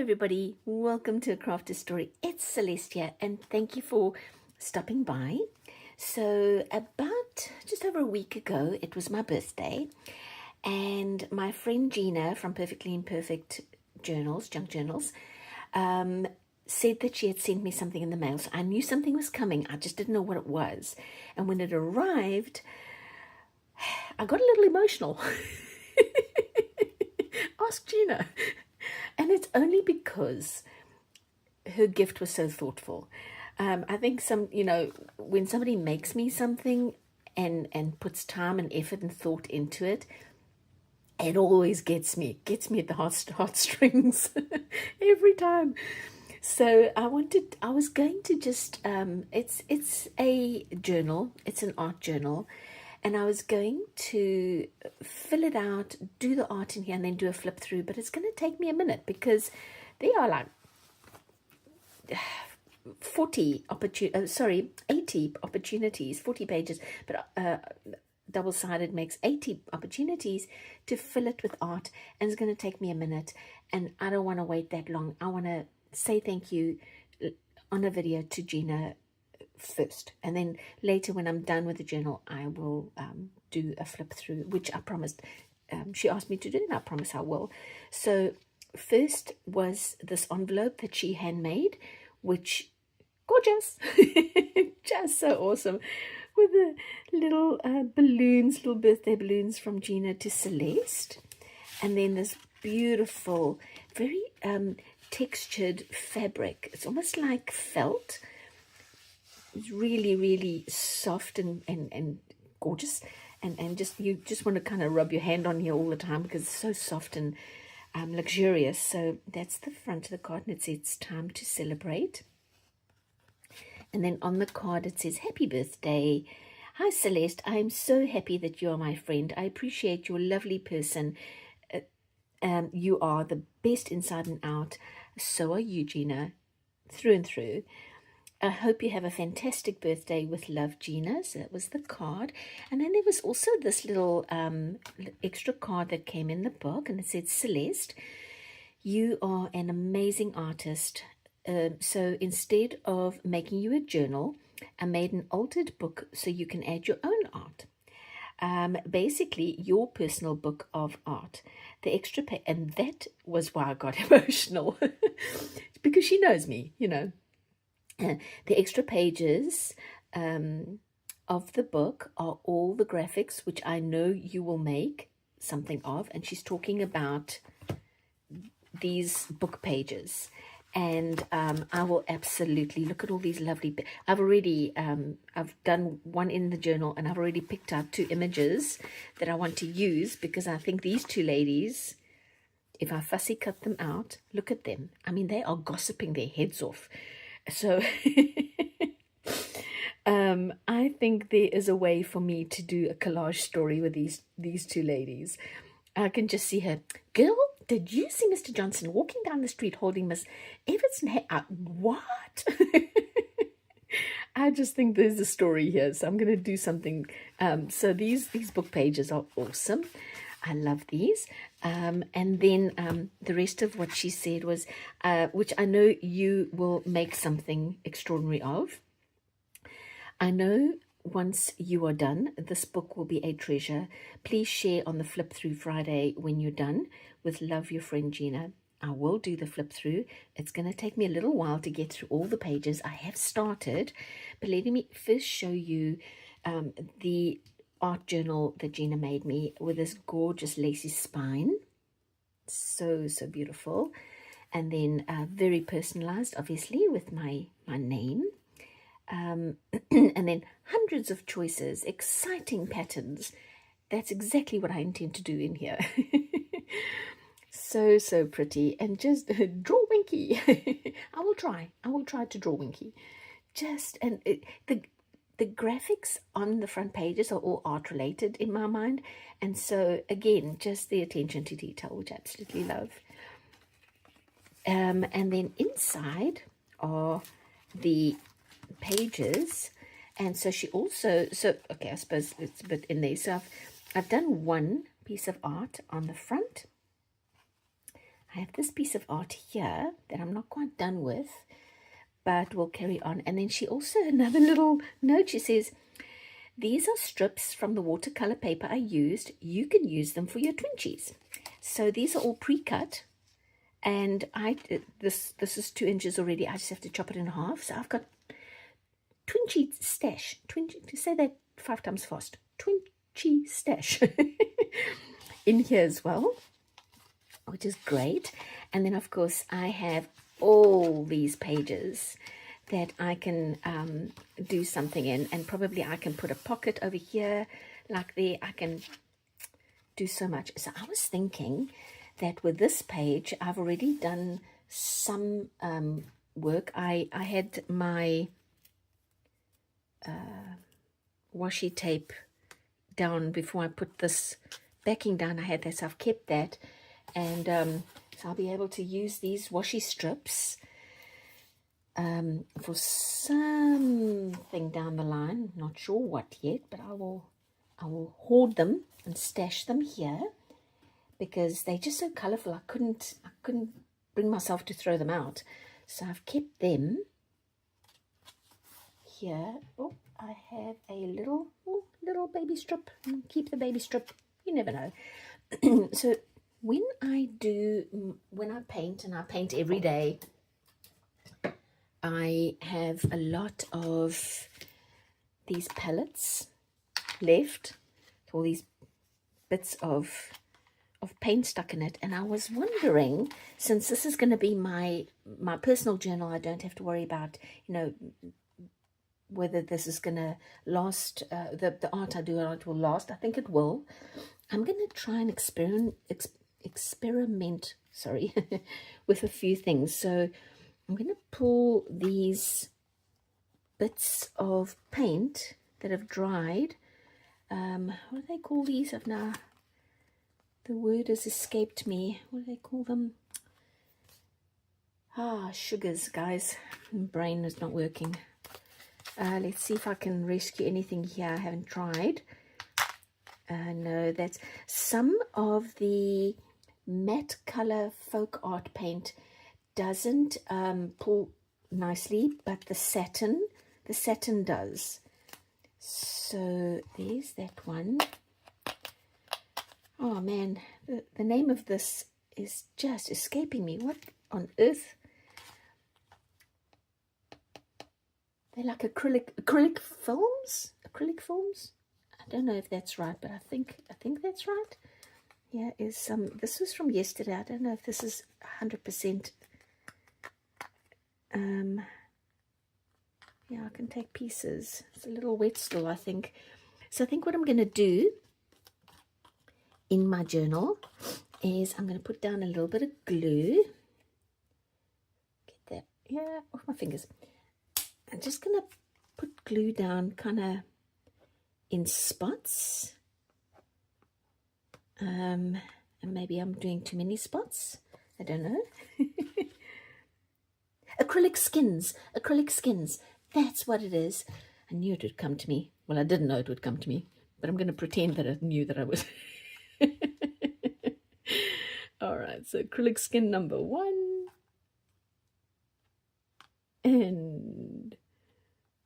everybody, welcome to A Crafter's Story. It's Celestia and thank you for stopping by. So about just over a week ago, it was my birthday, and my friend Gina from Perfectly Imperfect Journals, Junk Journals, said that she had sent me something in the mail. So I knew something was coming, I just didn't know what it was. And when it arrived, I got a little emotional. Ask Gina. And it's only because her gift was so thoughtful. I think when somebody makes me something and puts time and effort and thought into it, it always gets me at the heartstrings every time. So I was going to just, it's a journal, it's an art journal, and I was going to fill it out, do the art in here, and then do a flip through. But it's going to take me a minute because there are like 80 opportunities, 40 pages, but double-sided makes 80 opportunities to fill it with art, and it's going to take me a minute, and I don't want to wait that long. I want to say thank you on a video to Gina first, and then later when I'm done with the journal I will do a flip through, which I promised. She asked me to do, and I promise I will. So first was this envelope that she handmade, which gorgeous, just so awesome, with the little balloons, little birthday balloons from Gina to Celeste, and then this beautiful, very textured fabric. It's almost like felt. It's really soft and gorgeous, and you just want to kind of rub your hand on here all the time because it's so soft and luxurious. So that's the front of the card, and it says it's time to celebrate. And then on the card it says, happy birthday. Hi Celeste, I am so happy that you are my friend. I appreciate your lovely person. You are the best inside and out. So are you, Gina, through and through. I hope you have a fantastic birthday with love, Gina. So that was the card. And then there was also this little extra card that came in the book, and it said, Celeste, you are an amazing artist. So instead of making you a journal, I made an altered book so you can add your own art. Basically your personal book of art. The extra and that was why I got emotional because she knows me, you know. The extra pages of the book are all the graphics which I know you will make something of, and she's talking about these book pages. And I will absolutely look at all these lovely. I've already I've done one in the journal, and I've already picked out 2 images that I want to use because I think these 2 ladies, if I fussy cut them out, look at them. I mean, they are gossiping their heads off. So I think there is a way for me to do a collage story with these 2 ladies. I can just see her. Girl, did you see Mr. Johnson walking down the street holding Miss Everson? What? I just think there's a story here, so I'm going to do something. So these book pages are awesome. I love these. And then the rest of what she said was, which I know you will make something extraordinary of. I know once you are done, this book will be a treasure. Please share on the flip through Friday when you're done. With love, your friend Gina. I will do the flip through. It's going to take me a little while to get through all the pages. I have started, but let me first show you the art journal that Gina made me with this gorgeous lacy spine. So beautiful. And then very personalized, obviously, with my name. And then hundreds of choices, exciting patterns. That's exactly what I intend to do in here. So pretty, and just draw Winky. I will try to draw Winky. The graphics on the front pages are all art related in my mind, and so again, just the attention to detail, which I absolutely love. And then inside are the pages, and so she also, okay, I suppose it's a bit in there. So I've done one piece of art on the front. I have this piece of art here that I'm not quite done with, but we'll carry on. And then she also, another little note, she says, these are strips from the watercolor paper I used. You can use them for your Twinchies. So these are all pre-cut, and this is 2 inches already. I just have to chop it in half. So I've got Twinchy stash. To say that 5 times fast. Twinchy stash in here as well, which is great. And then of course I have all these pages that I can do something in, and probably I can put a pocket over here like there. I can do so much. So I was thinking that with this page I've already done some work. I had my washi tape down before I put this backing down. I had that, so I've kept that, and so I'll be able to use these washi strips for something down the line. Not sure what yet, but I will hoard them and stash them here because they're just so colorful. I couldn't bring myself to throw them out, so I've kept them here. Oh, I have a little baby strip. Keep the baby strip, you never know. So when I paint, and I paint every day, I have a lot of these palettes left, all these bits of paint stuck in it. And I was wondering, since this is going to be my personal journal, I don't have to worry about, you know, whether this is going to last. The art I do, it will last. I think it will. I'm going to try and experiment with a few things. So I'm going to pull these bits of paint that have dried. What do they call these? The word has escaped me. What do they call them? Sugars, guys. My brain is not working. Let's see if I can rescue anything here I haven't tried. No, that's some of the matte color folk art paint doesn't pull nicely, but the satin does. So there's that one. Oh man, the name of this is just escaping me. What on earth? They're like acrylic films. I don't know if that's right, but I think that's right. Here is some. This was from yesterday. I don't know if this is 100%. Yeah, I can take pieces. It's a little wet still, I think. So I think what I'm going to do in my journal is I'm going to put down a little bit of glue. Get that, yeah, off my fingers. I'm just going to put glue down kind of in spots. And maybe I'm doing too many spots. I don't know. Acrylic skins. That's what it is. I knew it would come to me. Well, I didn't know it would come to me, but I'm going to pretend that I knew that I was. All right, so acrylic skin number 1. And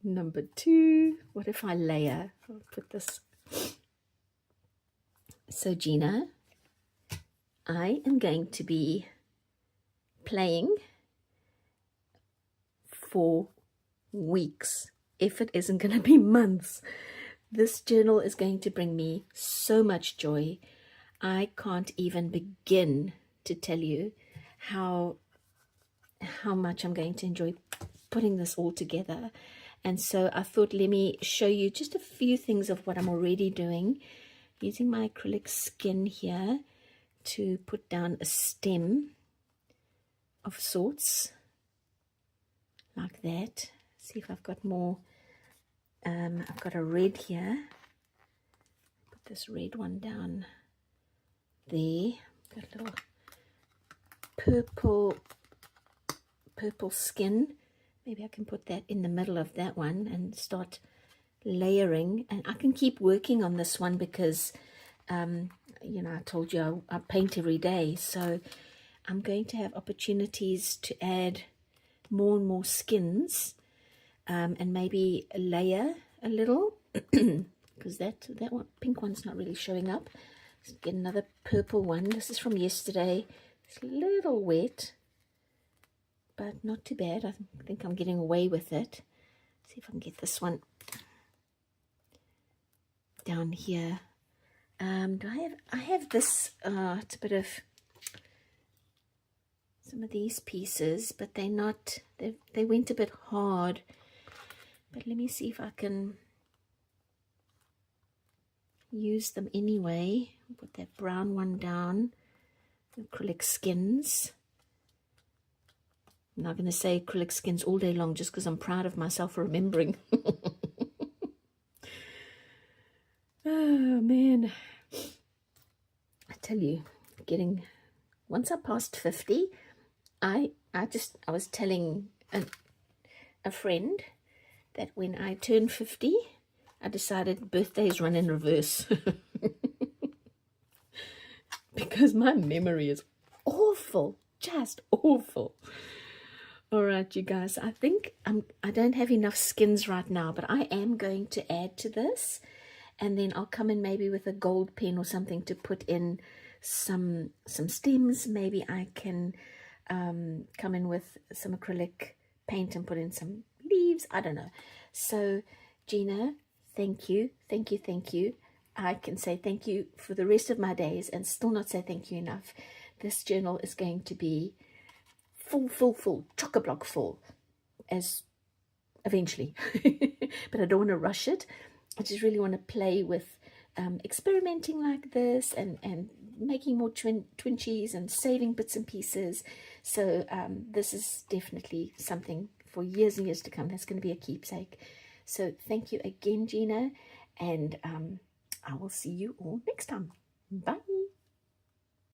number 2. What if I layer? I'll put this. So Gina, I am going to be playing for weeks, if it isn't going to be months. This journal is going to bring me so much joy. I can't even begin to tell you how much I'm going to enjoy putting this all together. And so I thought, let me show you just a few things of what I'm already doing, using my acrylic skin here to put down a stem of sorts like that. See if I've got more. I've got a red here. Put this red one down there. Got a little purple skin. Maybe I can put that in the middle of that one and start layering. And I can keep working on this one because you know, I told you I paint every day, so I'm going to have opportunities to add more and more skins, and maybe layer a little, because that one, pink one's not really showing up. Let's get another purple one. This is from yesterday. It's a little wet, but not too bad. I think I'm getting away with it. See if I can get this one down here. I have this, it's a bit of some of these pieces, but they're not, they went a bit hard. But let me see if I can use them anyway. Put that brown one down, acrylic skins. I'm not going to say acrylic skins all day long just because I'm proud of myself for remembering. Oh man, I tell you, once I passed 50, I was telling a friend that when I turned 50, I decided birthdays run in reverse. Because my memory is awful, just awful. All right, you guys, I think I don't have enough skins right now, but I am going to add to this. And then I'll come in maybe with a gold pen or something to put in some stems. Maybe I can come in with some acrylic paint and put in some leaves. I don't know. So, Gina, thank you, thank you, thank you. I can say thank you for the rest of my days and still not say thank you enough. This journal is going to be full, chock-a-block full, as eventually. But I don't want to rush it. I just really want to play with experimenting like this and making more twinchies and saving bits and pieces. So this is definitely something for years and years to come. That's going to be a keepsake. So thank you again, Gina, and I will see you all next time. Bye.